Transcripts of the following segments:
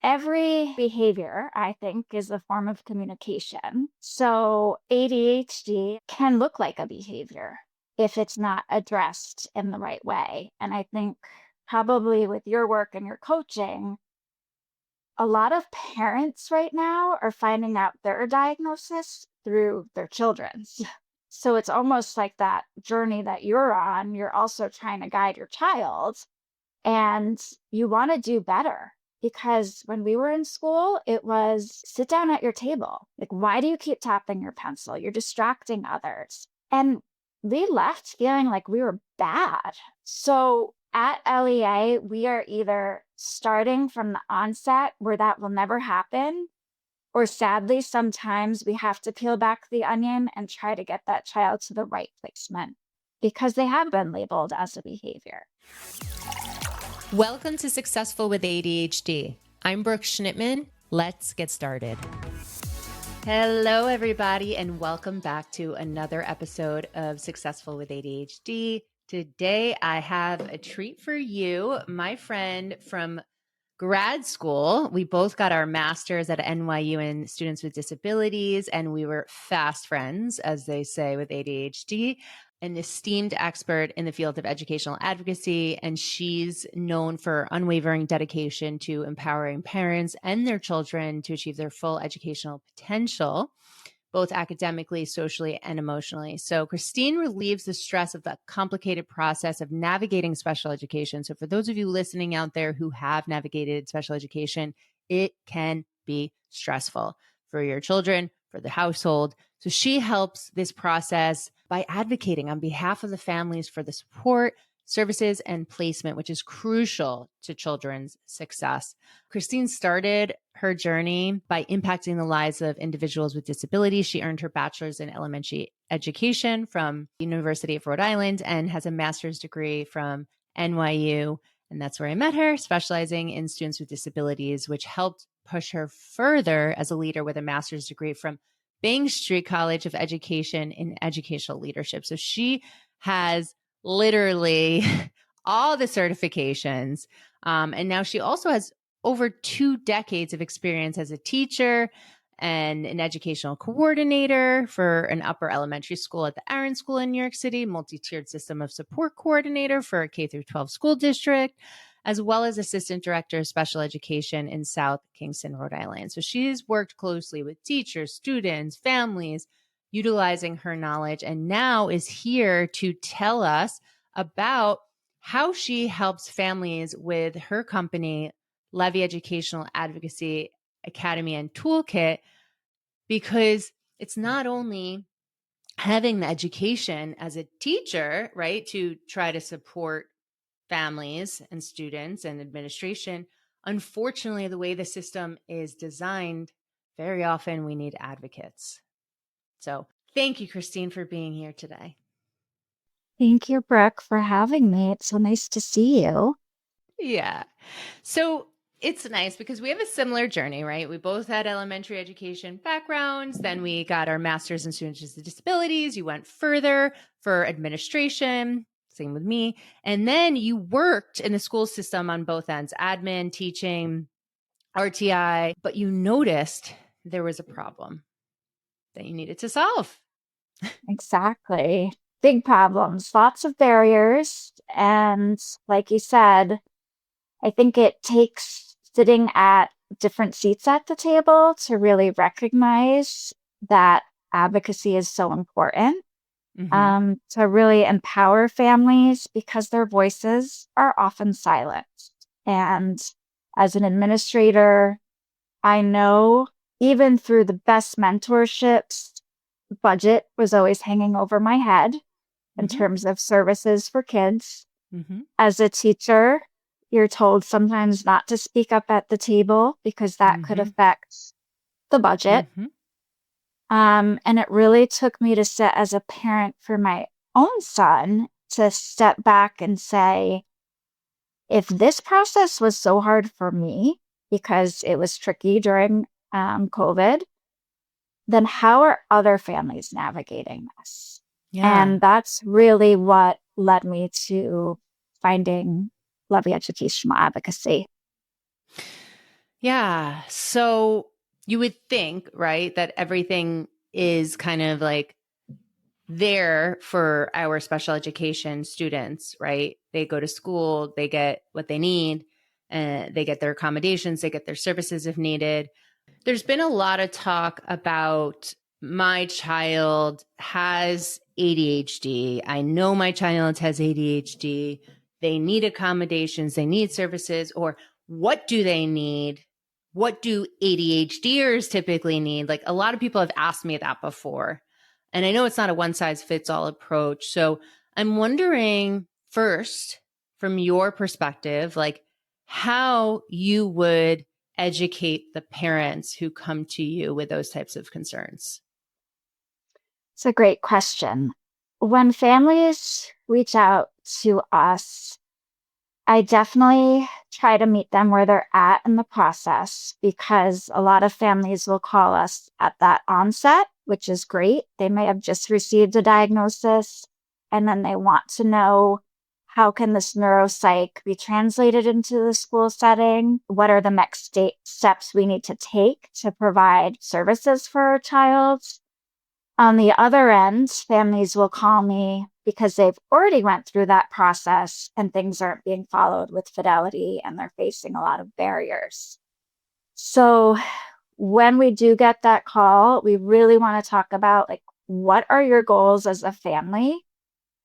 every behavior, I think, is a form of communication. So ADHD can look like a behavior if it's not addressed in the right way. And I think probably with your work and your coaching, a lot of parents right now are finding out their diagnosis through their children's. So it's almost like that journey that you're on, you're also trying to guide your child and you want to do better. Because when we were in school, it was sit down at your table. Like, why do you keep tapping your pencil? You're distracting others. And we left feeling like we were bad. So at LEA, we are either starting from the onset where that will never happen, or sadly, sometimes we have to peel back the onion and try to get that child to the right placement because they have been labeled as a behavior. Welcome to Successful with ADHD. I'm Brooke Schnittman. Let's get started. Hello, everybody, and welcome back to another episode of Successful with ADHD. Today, I have a treat for you, my friend from grad school. We both got our masters at NYU in students with disabilities, and we were fast friends, as they say, with ADHD. An esteemed expert in the field of educational advocacy, and she's known for unwavering dedication to empowering parents and their children to achieve their full educational potential, both academically, socially, and emotionally. So Christine relieves the stress of the complicated process of navigating special education. So for those of you listening out there who have navigated special education, it can be stressful for your children, for the household. So she helps this process by advocating on behalf of the families for the support, services, and placement, which is crucial to children's success. Christine started her journey by impacting the lives of individuals with disabilities. She earned her bachelor's in elementary education from the University of Rhode Island and has a master's degree from NYU. And that's where I met her, specializing in students with disabilities, which helped push her further as a leader with a master's degree from Bing Street College of Education in Educational Leadership. So she has literally all the certifications. And now she also has over 2 decades of experience as a teacher and an educational coordinator for an upper elementary school at the Aaron School in New York City, multi-tiered system of support coordinator for a K through 12 school district, as well as assistant director of special education in South Kingston, Rhode Island. So she's worked closely with teachers, students, families, utilizing her knowledge, and now is here to tell us about how she helps families with her company, Levy Educational Advocacy Academy and Toolkit, because it's not only having the education as a teacher, right, to try to support families and students and administration. Unfortunately, the way the system is designed, very often we need advocates. So thank you, Christine, for being here today. Thank you, Brooke, for having me. It's so nice to see you. Yeah. So it's nice because we have a similar journey, right? We both had elementary education backgrounds. Then we got our master's in students with disabilities. You went further for administration. Same with me. And then you worked in the school system on both ends, admin, teaching, RTI, but you noticed there was a problem that you needed to solve. Exactly. Big problems, lots of barriers. And like you said, I think it takes sitting at different seats at the table to really recognize that advocacy is so important. To really empower families because their voices are often silenced. And as an administrator, I know even through the best mentorships, the budget was always hanging over my head in terms of services for kids. As a teacher, you're told sometimes not to speak up at the table because that could affect the budget. And it really took me to sit as a parent for my own son to step back and say, if this process was so hard for me because it was tricky during COVID, then how are other families navigating this? Yeah. And that's really what led me to finding Levy Educational Advocacy. Yeah. So you would think, right, that everything is kind of like there for our special education students, right? They go to school, they get what they need, and they get their accommodations, they get their services if needed. There's been a lot of talk about my child has ADHD. I know my child has ADHD. They need accommodations, they need services, or what do they need? What do ADHDers typically need? Like a lot of people have asked me that before. And I know it's not a one size fits all approach. So I'm wondering first, from your perspective, like how you would educate the parents who come to you with those types of concerns? It's a great question. When families reach out to us, I definitely try to meet them where they're at in the process because a lot of families will call us at that onset, which is great. They may have just received a diagnosis and then they want to know how can this neuropsych be translated into the school setting? What are the next steps we need to take to provide services for our child? On the other end, families will call me because they've already went through that process and things aren't being followed with fidelity and they're facing a lot of barriers. So when we do get that call, we really want to talk about like what are your goals as a family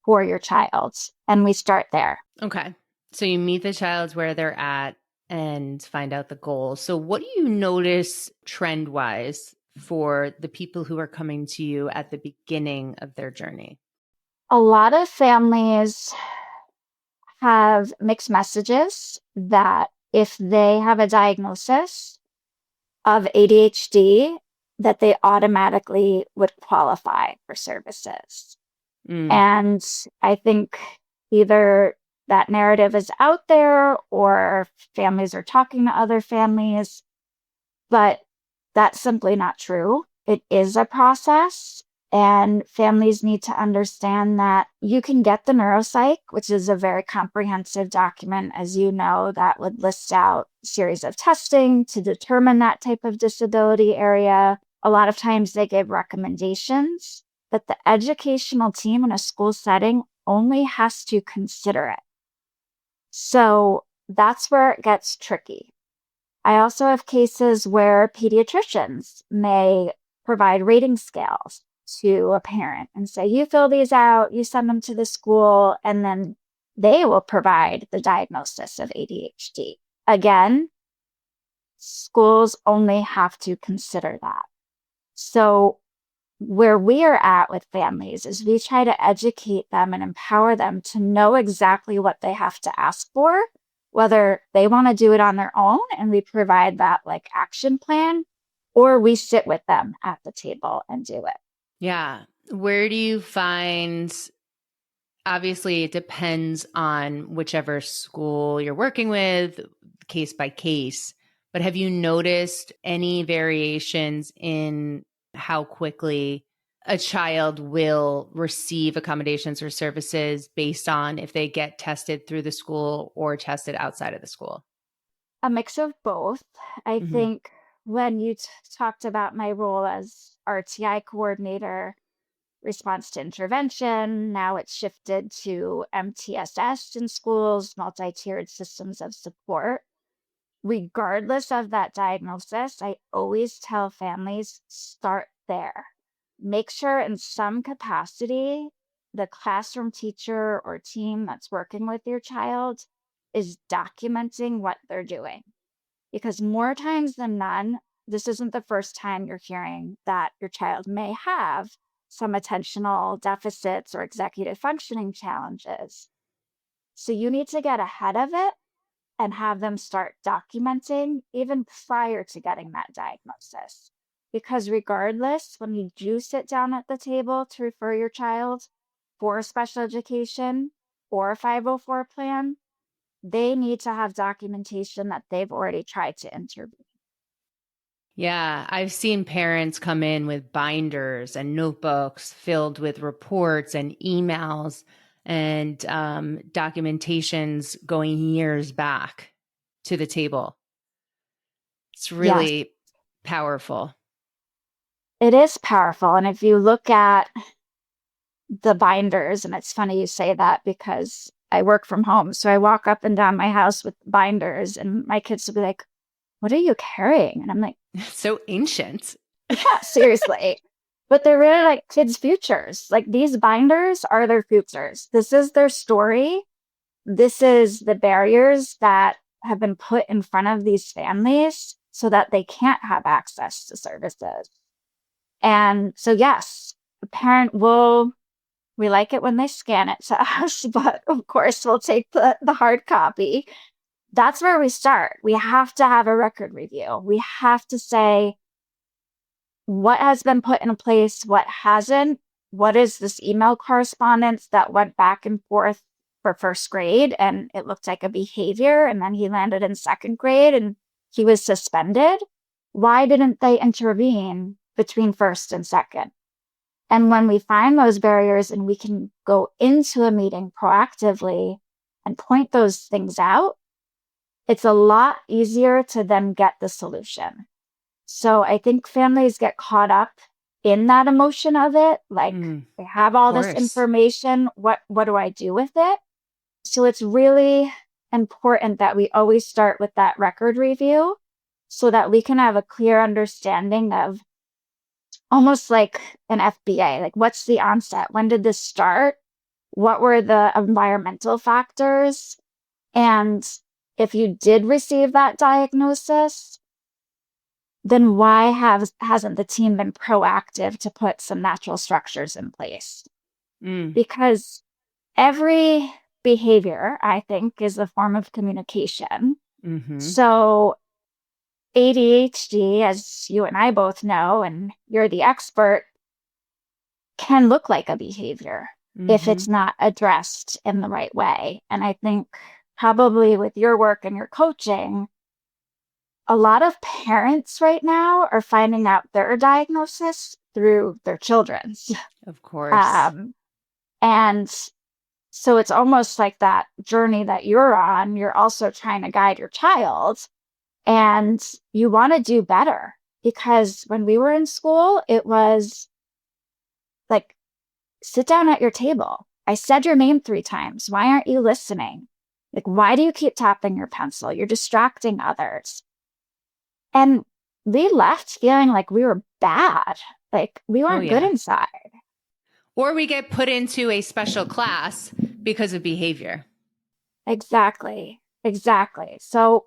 for your child? And we start there. Okay. So you meet the child where they're at and find out the goals. So what do you notice trend wise for the people who are coming to you at the beginning of their journey? A lot of families have mixed messages that if they have a diagnosis of ADHD, that they automatically would qualify for services. Mm. And I think either that narrative is out there or families are talking to other families, but that's simply not true. It is a process, and families need to understand that you can get the neuropsych, which is a very comprehensive document, as you know, that would list out a series of testing to determine that type of disability area. A lot of times they give recommendations, but the educational team in a school setting only has to consider it. So that's where it gets tricky. I also have cases where pediatricians may provide rating scales to a parent and say, you fill these out, you send them to the school, and then they will provide the diagnosis of ADHD. Again, schools only have to consider that. So where we are at with families is we try to educate them and empower them to know exactly what they have to ask for, whether they want to do it on their own and we provide that like action plan, or we sit with them at the table and do it. Yeah. Where do you find, obviously, it depends on whichever school you're working with, case by case, but have you noticed any variations in how quickly a child will receive accommodations or services based on if they get tested through the school or tested outside of the school? A mix of both. I Hmm. think when you talked about my role as RTI coordinator, response to intervention. Now it's shifted to MTSS in schools, multi-tiered systems of support. Regardless of that diagnosis, I always tell families start there. Make sure in some capacity, the classroom teacher or team that's working with your child is documenting what they're doing. Because more times than none, this isn't the first time you're hearing that your child may have some attentional deficits or executive functioning challenges. So you need to get ahead of it and have them start documenting even prior to getting that diagnosis. Because regardless, when you do sit down at the table to refer your child for special education or a 504 plan, they need to have documentation that they've already tried to intervene. Yeah, I've seen parents come in with binders and notebooks filled with reports and emails and documentations going years back to the table. It's Yes, really powerful. it is powerful. And if you look at the binders, and it's funny you say that because I work from home. So I walk up and down my house with binders, and my kids will be like, "What are you carrying?" And I'm like, So ancient. yeah, seriously. But they're really like kids' futures. Like these binders are their futures. This is their story. This is the barriers that have been put in front of these families so that they can't have access to services. And so, yes, a parent will, we like it when they scan it to us, but of course, we'll take the hard copy. That's where we start. We have to have a record review. We have to say, what has been put in place, what hasn't, what is this email correspondence that went back and forth for first grade and it looked like a behavior, and then he landed in second grade and he was suspended. Why didn't they intervene between first and second? And when we find those barriers and we can go into a meeting proactively and point those things out, it's a lot easier to then get the solution. So I think families get caught up in that emotion of it. Like they have Of all this course. information. What do I do with it? So it's really important that we always start with that record review so that we can have a clear understanding of almost like an FBA, like what's the onset? When did this start? What were the environmental factors? And if you did receive that diagnosis, then why hasn't the team been proactive to put some natural structures in place? Mm. Because every behavior, I think, is a form of communication. Mm-hmm. So ADHD, as you and I both know, and you're the expert, can look like a behavior if Mm-hmm. it's not addressed in the right way. And I think probably with your work and your coaching, a lot of parents right now are finding out their diagnosis through their children's. Of course. Um, and so it's almost like that journey that you're on, you're also trying to guide your child and you want to do better. Because when we were in school, it was like, sit down at your table. I said your name 3 times. Why aren't you listening? Like, why do you keep tapping your pencil? You're distracting others. And we left feeling like we were bad, like we Oh, weren't good yeah. inside. Or we get put into a special class because of behavior. Exactly. Exactly. So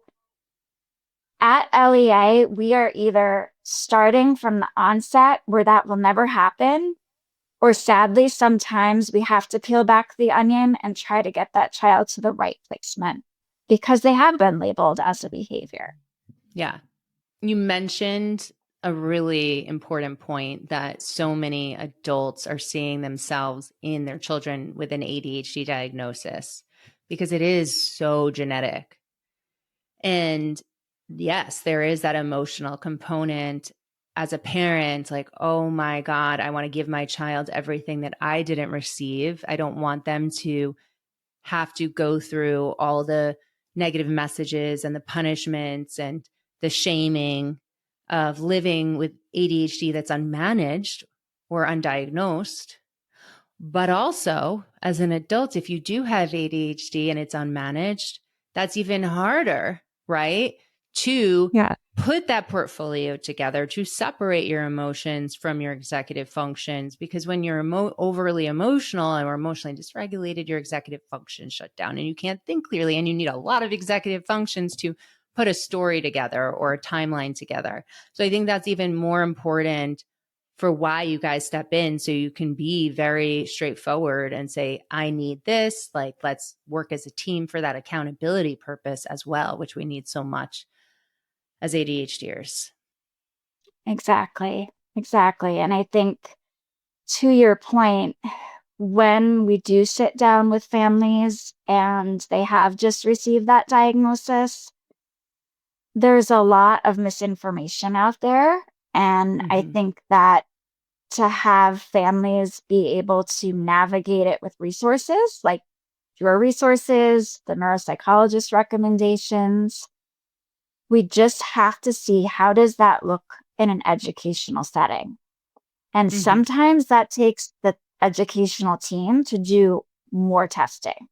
at LEA, we are either starting from the onset where that will never happen, or sadly, sometimes we have to peel back the onion and try to get that child to the right placement because they have been labeled as a behavior. Yeah. You mentioned a really important point that so many adults are seeing themselves in their children with an ADHD diagnosis because it is so genetic. And yes, there is that emotional component as a parent, like, oh my God, I want to give my child everything that I didn't receive. I don't want them to have to go through all the negative messages and the punishments and the shaming of living with ADHD that's unmanaged or undiagnosed. But also, as an adult, if you do have ADHD and it's unmanaged, that's even harder, right? To Yeah. put that portfolio together, to separate your emotions from your executive functions. Because when you're overly emotional or emotionally dysregulated, your executive functions shut down and you can't think clearly. And you need a lot of executive functions to put a story together or a timeline together. So I think that's even more important for why you guys step in, so you can be very straightforward and say, I need this. Like, let's work as a team for that accountability purpose as well, which we need so much as ADHDers. Exactly. Exactly. And I think to your point, when we do sit down with families and they have just received that diagnosis, there's a lot of misinformation out there. And I Mm-hmm. think that to have families be able to navigate it with resources like your resources, the neuropsychologist recommendations, We just have to see, how does that look in an educational setting? And Mm-hmm. sometimes that takes the educational team to do more testing.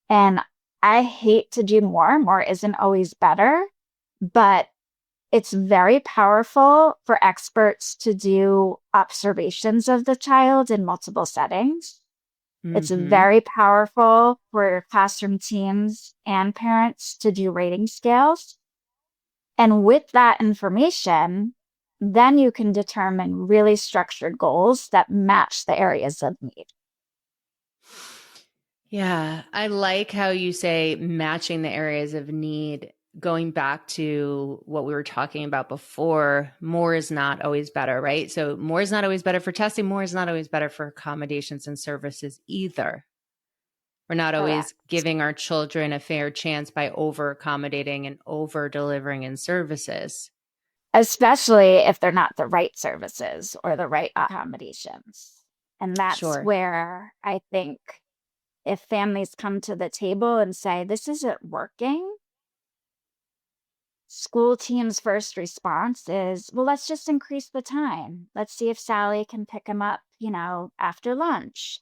And I hate to do more. More isn't always better, but it's very powerful for experts to do observations of the child in multiple settings. It's Mm-hmm. very powerful for classroom teams and parents to do rating scales. And with that information, then you can determine really structured goals that match the areas of need. Yeah, I like how you say matching the areas of need. Going back to what we were talking about before, more is not always better, right? So, more is not always better for testing, more is not always better for accommodations and services either. We're not Correct. always giving our children a fair chance by over accommodating and over delivering in services. Especially if they're not the right services or the right accommodations. And that's Sure. where I think if families come to the table and say, this isn't working, school team's first response is, well, let's just increase the time. Let's see if Sally can pick him up, after lunch.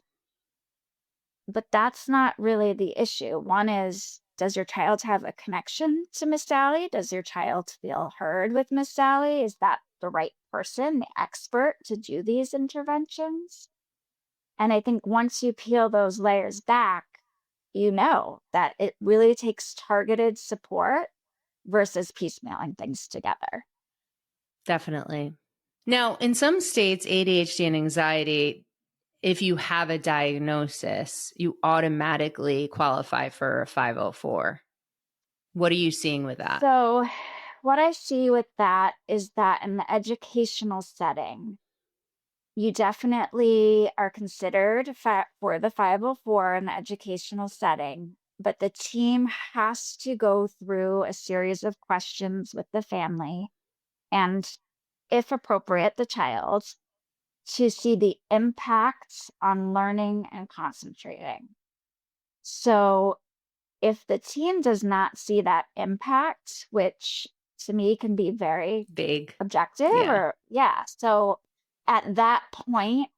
But that's not really the issue. One is, does your child have a connection to Miss Sally? Does your child feel heard with Miss Sally? Is that the right person, the expert to do these interventions? And I think once you peel those layers back, you know that it really takes targeted support versus piecemealing things together. Definitely. Now, in some states, ADHD and anxiety, if you have a diagnosis, you automatically qualify for a 504. What are you seeing with that? So, what I see with that is that in the educational setting, you definitely are considered for the 504 in the educational setting, but the team has to go through a series of questions with the family and, if appropriate, the child to see the impact on learning and concentrating. So, if the team does not see that impact, which to me can be very Big. objective, Yeah. or yeah, so at that point,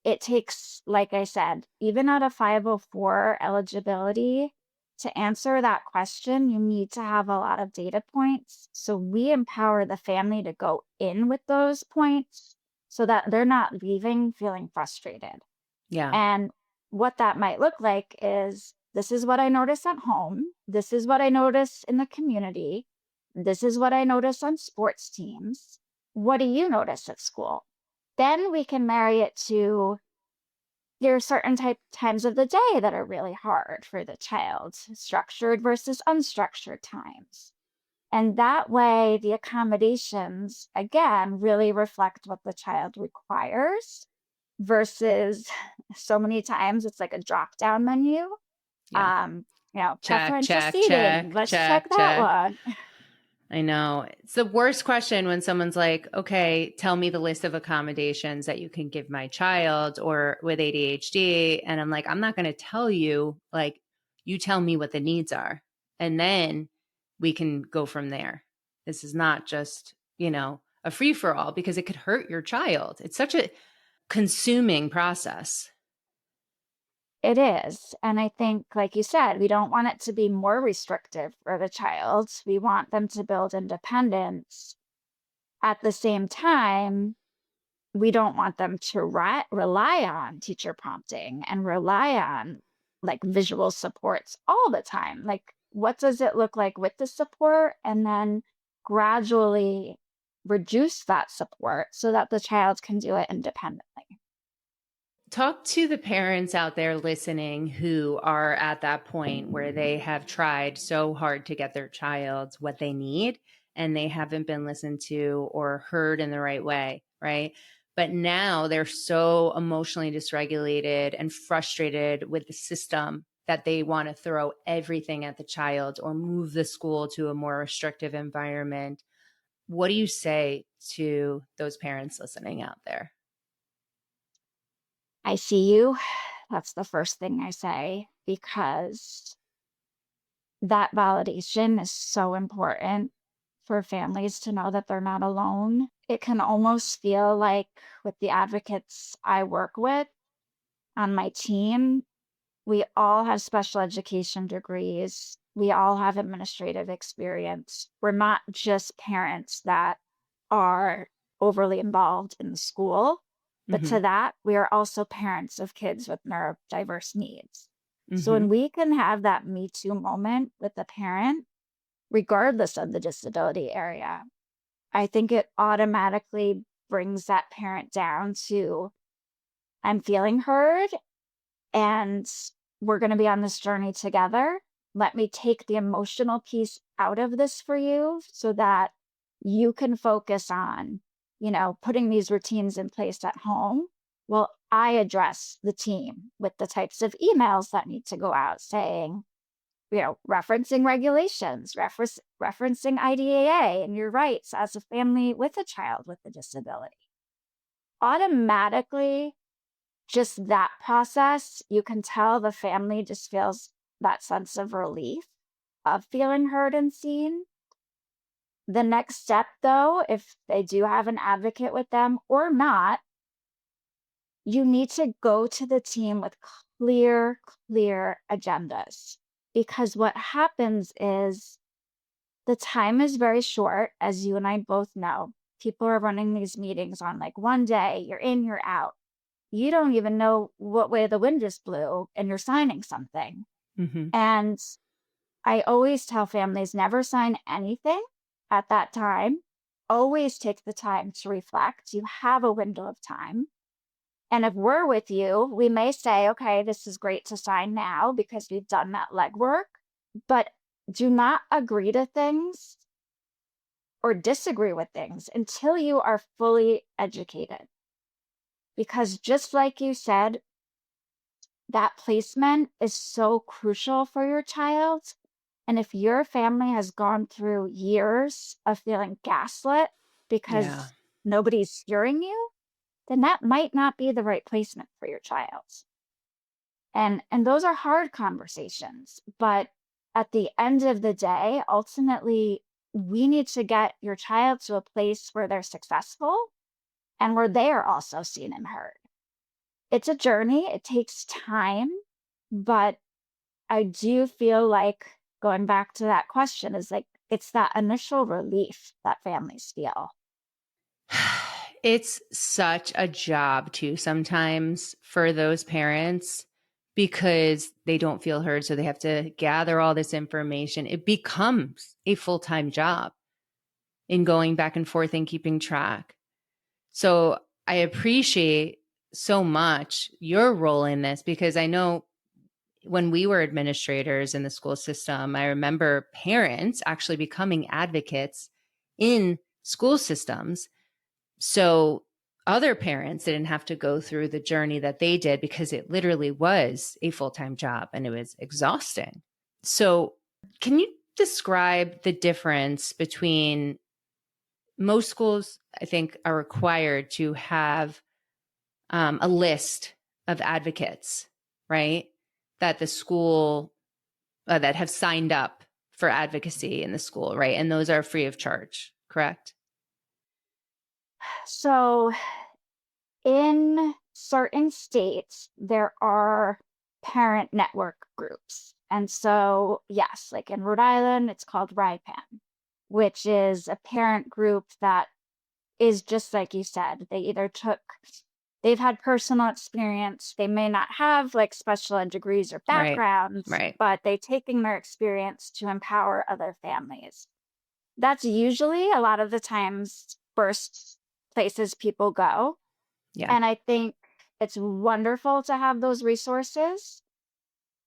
it takes, like I said, even at a 504 eligibility, to answer that question, you need to have a lot of data points. So we empower the family to go in with those points so that they're not leaving feeling frustrated. Yeah. And what that might look like is, this is what I notice at home. This is what I notice in the community. This is what I notice on sports teams. What do you notice at school? Then we can marry it to, there are certain times of the day that are really hard for the child, structured versus unstructured times. And that way, the accommodations, again, really reflect what the child requires versus so many times it's like a drop down menu. Yeah. Check, Preferential check, seating. check, Let's check check, that check. one. I know. It's the worst question when someone's like, okay, tell me the list of accommodations that you can give my child or with ADHD. And I'm like, I'm not going to tell you. Like, you tell me what the needs are. And then we can go from there. This is not just, a free for all because it could hurt your child. It's such a consuming process. It is. And I think, like you said, we don't want it to be more restrictive for the child. We want them to build independence. At the same time, we don't want them to rely on teacher prompting and rely on like visual supports all the time. Like, what does it look like with the support? And then gradually reduce that support so that the child can do it independently. Talk to the parents out there listening who are at that point where they have tried so hard to get their child what they need and they haven't been listened to or heard in the right way, right? But now they're so emotionally dysregulated and frustrated with the system that they want to throw everything at the child or move the school to a more restrictive environment. What do you say to those parents listening out there? I see you. That's the first thing I say, because that validation is so important for families to know that they're not alone. It can almost feel like with the advocates I work with on my team, we all have special education degrees. We all have administrative experience. We're not just parents that are overly involved in the school, but Mm-hmm. to that, we are also parents of kids with neurodiverse needs. So Mm-hmm. when we can have that Me Too moment with the parent, regardless of the disability area, I think it automatically brings that parent down to, I'm feeling heard and we're going to be on this journey together. Let me take the emotional piece out of this for you so that you can focus on, putting these routines in place at home. Well, I address the team with the types of emails that need to go out saying, referencing regulations, referencing IDEA and your rights as a family with a child with a disability. Automatically, just that process, you can tell the family just feels that sense of relief of feeling heard and seen. The next step, though, if they do have an advocate with them or not, you need to go to the team with clear agendas. Because what happens is the time is very short, as you and I both know. People are running these meetings on like one day, you're in, you're out. You don't even know what way the wind just blew and you're signing something. Mm-hmm. And I always tell families never sign anything at that time. Always take the time to reflect. You have a window of time. And if we're with you, we may say, okay, this is great to sign now because we've done that legwork, but do not agree to things or disagree with things until you are fully educated. Because just like you said, that placement is so crucial for your child. And if your family has gone through years of feeling gaslit Yeah. because nobody's hearing you, then that might not be the right placement for your child. And those are hard conversations, but at the end of the day, ultimately, we need to get your child to a place where they're successful and where they are also seen and heard. It's a journey, it takes time, but I do feel like going back to that question is like it's that initial relief that families feel. It's such a job too sometimes for those parents because they don't feel heard. So they have to gather all this information. It becomes a full-time job in going back and forth and keeping track. So I appreciate so much your role in this because I know when we were administrators in the school system, I remember parents actually becoming advocates in school systems. So other parents didn't have to go through the journey that they did because it literally was a full-time job and it was exhausting. So can you describe the difference between most schools, I think, are required to have a list of advocates, right? That the school that have signed up for advocacy in the school, right? And those are free of charge, correct? So, in certain states, there are parent network groups. And so, yes, like in Rhode Island, it's called RIPAN, which is a parent group that is just like you said. They've had personal experience. They may not have like special ed degrees or Right. backgrounds, Right. but they taking their experience to empower other families. That's usually a lot of the times first places people go. Yeah. And I think it's wonderful to have those resources.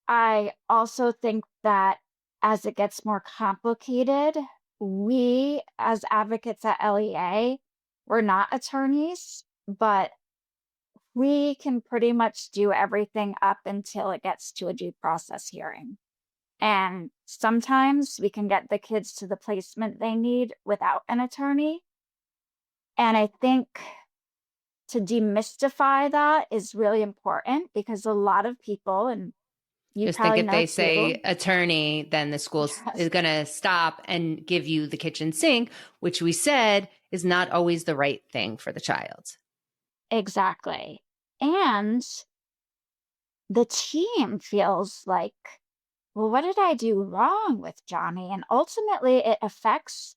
I also think that as it gets more complicated, we as advocates at LEA, we're not attorneys, but we can pretty much do everything up until it gets to a due process hearing. And sometimes we can get the kids to the placement they need without an attorney. And I think to demystify that is really important because a lot of people, and You Just think probably if know they say too. attorney, then the school is Yes, going to stop and give you the kitchen sink, which we said is not always the right thing for the child. exactly. And the team feels like, well, what did I do wrong with Johnny? And ultimately, it affects,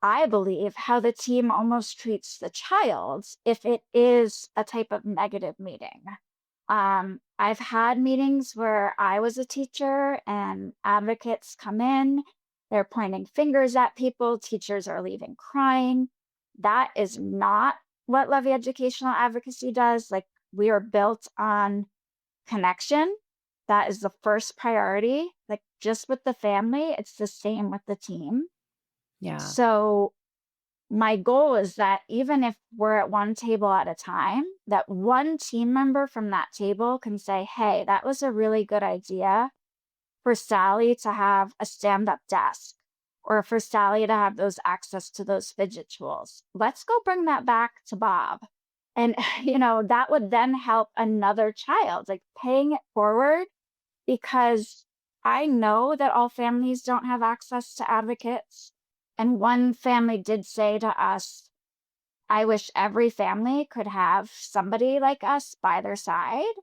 I believe, how the team almost treats the child if it is a type of negative meeting. I've had meetings where I was a teacher and advocates come in, they're pointing fingers at people, teachers are leaving crying. That is not what Levy Educational Advocacy does. Like, we are built on connection. That is the first priority. Like, just with the family, it's the same with the team. Yeah. So my goal is that even if we're at one table at a time, that one team member from that table can say, hey, that was a really good idea for Sally to have a stand-up desk, or for Sally to have those access to those fidget tools. Let's go bring that back to Bob. And, that would then help another child, like paying it forward, because I know that all families don't have access to advocates. And one family did say to us, I wish every family could have somebody like us by their side.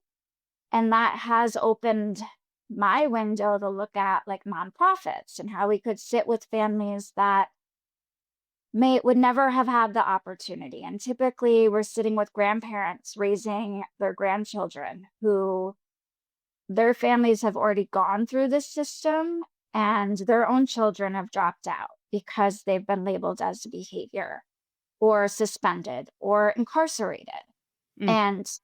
And that has opened my window to look at like nonprofits and how we could sit with families that would never have had the opportunity. And typically we're sitting with grandparents raising their grandchildren who their families have already gone through this system and their own children have dropped out because they've been labeled as behavior or suspended or incarcerated. Mm, And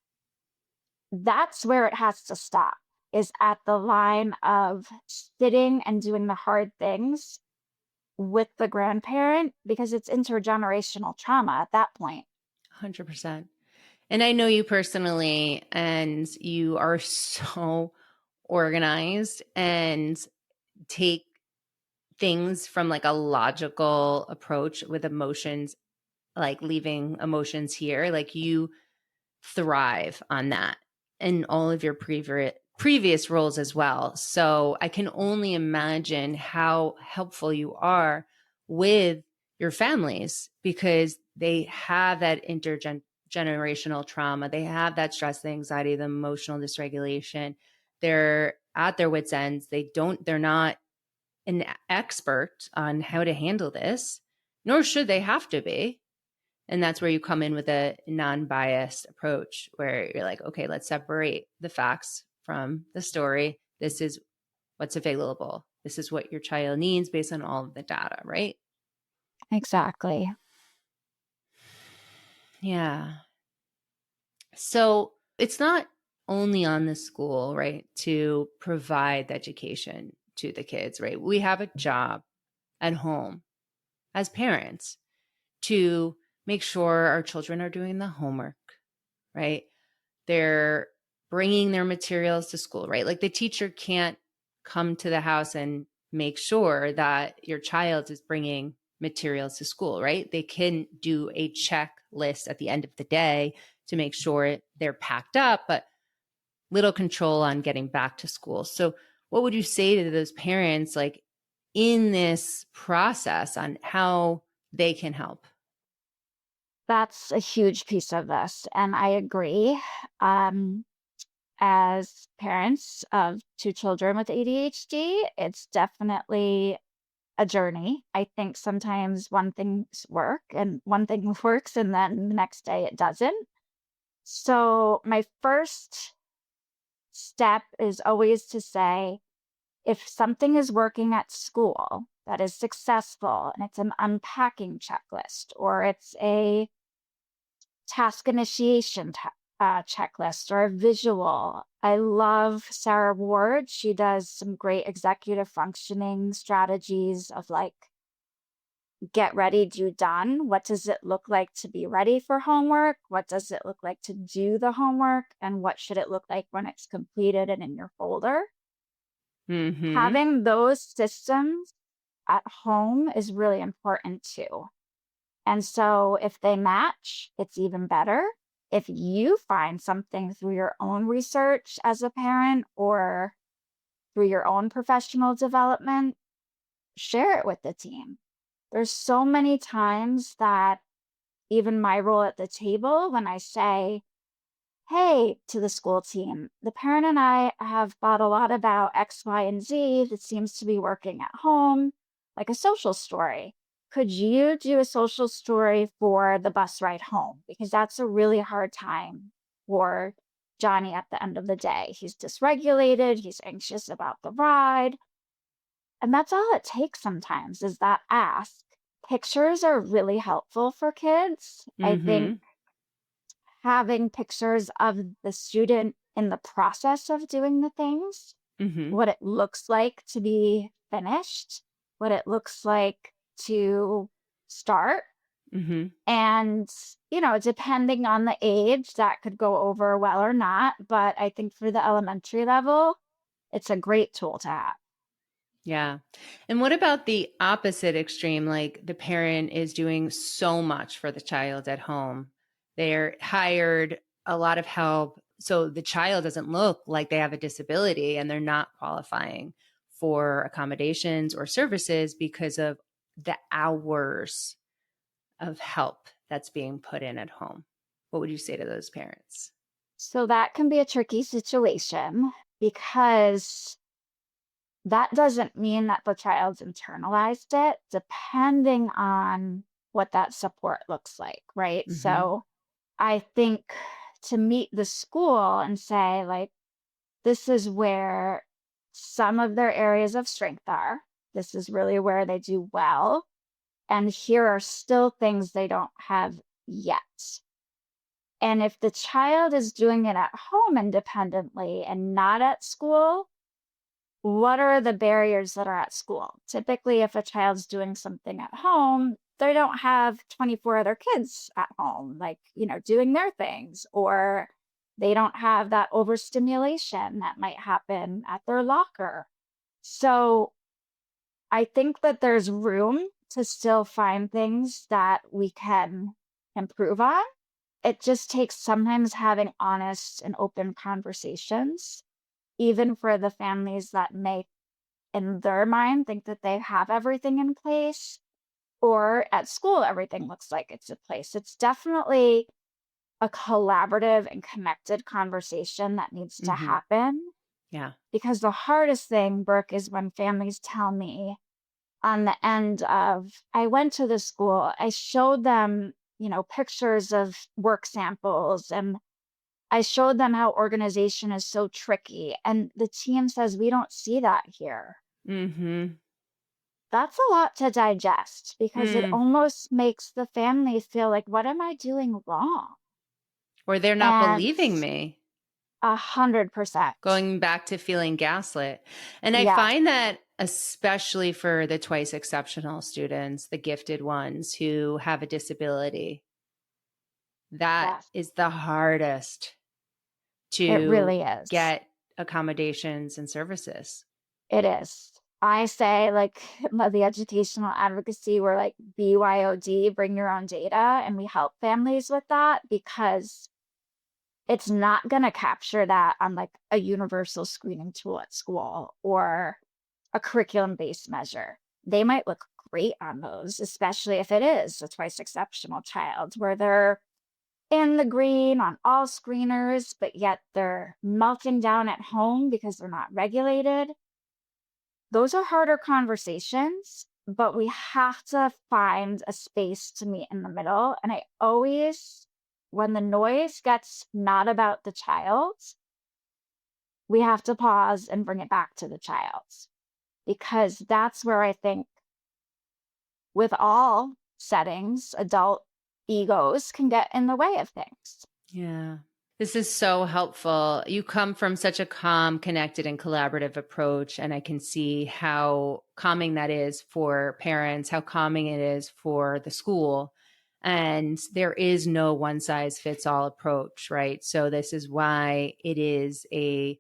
that's where it has to stop, is at the line of sitting and doing the hard things with the grandparent, because it's intergenerational trauma at that point. 100%. And I know you personally, and you are so organized and take things from like a logical approach with emotions, like leaving emotions here. Like you thrive on that in all of your previous roles as well. So I can only imagine how helpful you are with your families because they have that intergenerational trauma. They have that stress, the anxiety, the emotional dysregulation. They're at their wits' ends. They're not an expert on how to handle this, nor should they have to be. And that's where you come in with a non-biased approach where you're like, okay, let's separate the facts from the story. This is what's available. This is what your child needs based on all of the data, right? Exactly. Yeah. So it's not only on the school, right, to provide the education to the kids, right? We have a job at home as parents to make sure our children are doing the homework, right? They're bringing their materials to school, right? Like the teacher can't come to the house and make sure that your child is bringing materials to school, right? They can do a checklist at the end of the day to make sure they're packed up, but little control on getting back to school. So, what would you say to those parents, like in this process, on how they can help? That's a huge piece of this. And I agree. Um, as parents of two children with ADHD, it's definitely a journey. I think sometimes one thing's work and one thing works and then the next day it doesn't. So my first step is always to say, if something is working at school that is successful and it's an unpacking checklist or it's a task initiation checklist or a visual. I love Sarah Ward. She does some great executive functioning strategies of like, get ready, do done. What does it look like to be ready for homework? What does it look like to do the homework? And what should it look like when it's completed and in your folder? Mm-hmm. Having those systems at home is really important too. And so if they match, it's even better. If you find something through your own research as a parent or through your own professional development, share it with the team. There's so many times that even my role at the table, when I say, hey, to the school team, the parent and I have thought a lot about X, Y, and Z that seems to be working at home, like a social story. Could you do a social story for the bus ride home? Because that's a really hard time for Johnny at the end of the day. He's dysregulated, he's anxious about the ride. And that's all it takes sometimes is that ask. Pictures are really helpful for kids. I think Mm-hmm. having pictures of the student in the process of doing the things, Mm-hmm. what it looks like to be finished, what it looks like to start. Mm-hmm. And, depending on the age, that could go over well or not. But I think for the elementary level, it's a great tool to have. Yeah. And what about the opposite extreme? Like the parent is doing so much for the child at home. They're hired a lot of help. So the child doesn't look like they have a disability and they're not qualifying for accommodations or services because of the hours of help that's being put in at home. What would you say to those parents? So that can be a tricky situation because that doesn't mean that the child's internalized it, depending on what that support looks like, right? Mm-hmm. So I think to meet the school and say, like, this is where some of their areas of strength are. This is really where they do well. And here are still things they don't have yet. And if the child is doing it at home independently and not at school, what are the barriers that are at school? Typically, if a child's doing something at home, they don't have 24 other kids at home, like, doing their things, or they don't have that overstimulation that might happen at their locker. So I think that there's room to still find things that we can improve on. It just takes sometimes having honest and open conversations, even for the families that may in their mind think that they have everything in place, or at school everything looks like it's in place. It's definitely a collaborative and connected conversation that needs to Mm-hmm. happen, Yeah. because the hardest thing, Brooke, is when families tell me on the end of, I went to the school, I showed them, pictures of work samples, and I showed them how organization is so tricky, and the team says we don't see that here. Mm-hmm. That's a lot to digest because it Mm. almost makes the family feel like, what am I doing wrong? Or they're not And believing me. 100%. Going back to feeling gaslit. And I Yes, find that especially for the twice exceptional students, the gifted ones who have a disability, that yes, is the hardest it to really is. get accommodations and services. It is. I say, like, the educational advocacy, we're like BYOD, bring your own data, and we help families with that because it's not going to capture that on like a universal screening tool at school or a curriculum based measure. They might look great on those, especially if it is a twice exceptional child where they're in the green on all screeners, but yet they're melting down at home because they're not regulated. Those are harder conversations, but we have to find a space to meet in the middle. And I always, when the noise gets not about the child, we have to pause and bring it back to the child, because that's where I think with all settings, adult egos can get in the way of things. Yeah. This is so helpful. You come from such a calm, connected, and collaborative approach. And I can see how calming that is for parents, how calming it is for the school. And there is no one size fits all approach, right? So, this is why it is a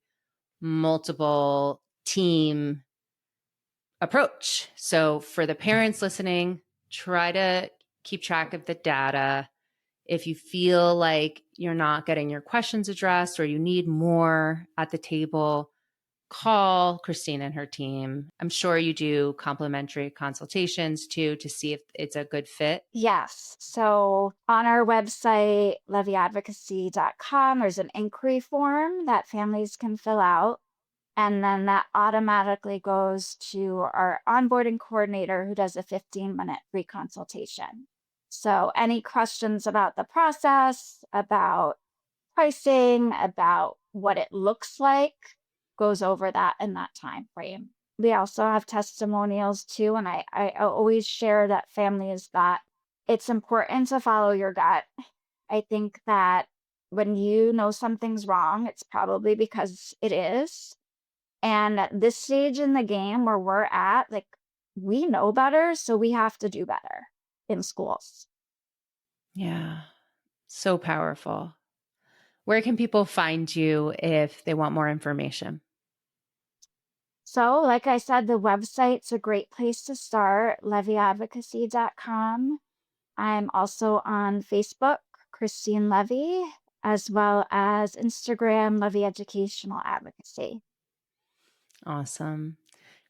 multiple team approach. So, for the parents listening, try to keep track of the data. If you feel like you're not getting your questions addressed or you need more at the table, call Christine and her team. I'm sure you do complimentary consultations too to see if it's a good fit. Yes. So on our website, levyadvocacy.com, there's an inquiry form that families can fill out. And then that automatically goes to our onboarding coordinator who does a 15-minute free consultation. So any questions about the process, about pricing, about what it looks like, goes over that in that time frame. We also have testimonials too, and I always share that families that it's important to follow your gut. I think that when you know something's wrong, it's probably because it is. And at this stage in the game where we're at, like, we know better, so we have to do better in schools. Yeah, so powerful. Where can people find you if they want more information? So, like I said, the website's a great place to start, levyadvocacy.com. I'm also on Facebook, Christine Levy, as well as Instagram, Levy Educational Advocacy. Awesome.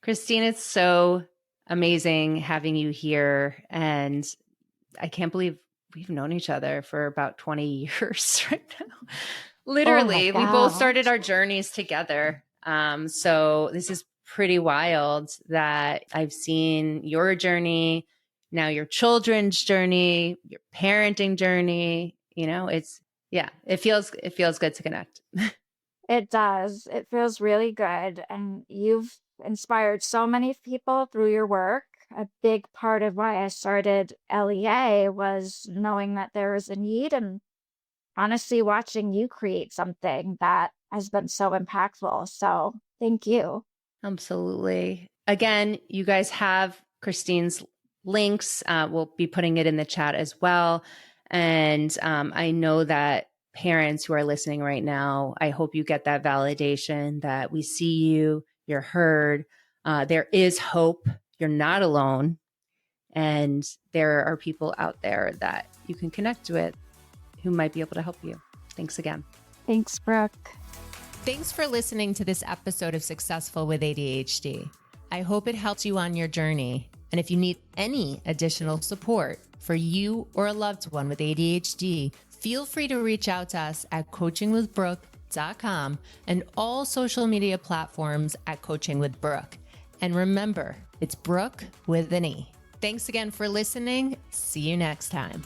Christine, it's so amazing having you here. And I can't believe we've known each other for about 20 years right now. Literally, we both started our journeys together. So this is pretty wild that I've seen your journey, now your children's journey, your parenting journey. It feels good to connect. It does. It feels really good. And you've inspired so many people through your work. A big part of why I started LEA was knowing that there was a need and honestly watching you create something that has been so impactful. So thank you. Absolutely. Again, you guys have Christine's links. We'll be putting it in the chat as well. And I know that parents who are listening right now, I hope you get that validation that we see you, you're heard. There is hope. You're not alone. And there are people out there that you can connect with who might be able to help you. Thanks again. Thanks, Brooke. Thanks for listening to this episode of Successful with ADHD. I hope it helps you on your journey. And if you need any additional support for you or a loved one with ADHD, feel free to reach out to us at coachingwithbrooke.com and all social media platforms at Coaching with Brooke. And remember, it's Brooke with an E. Thanks again for listening. See you next time.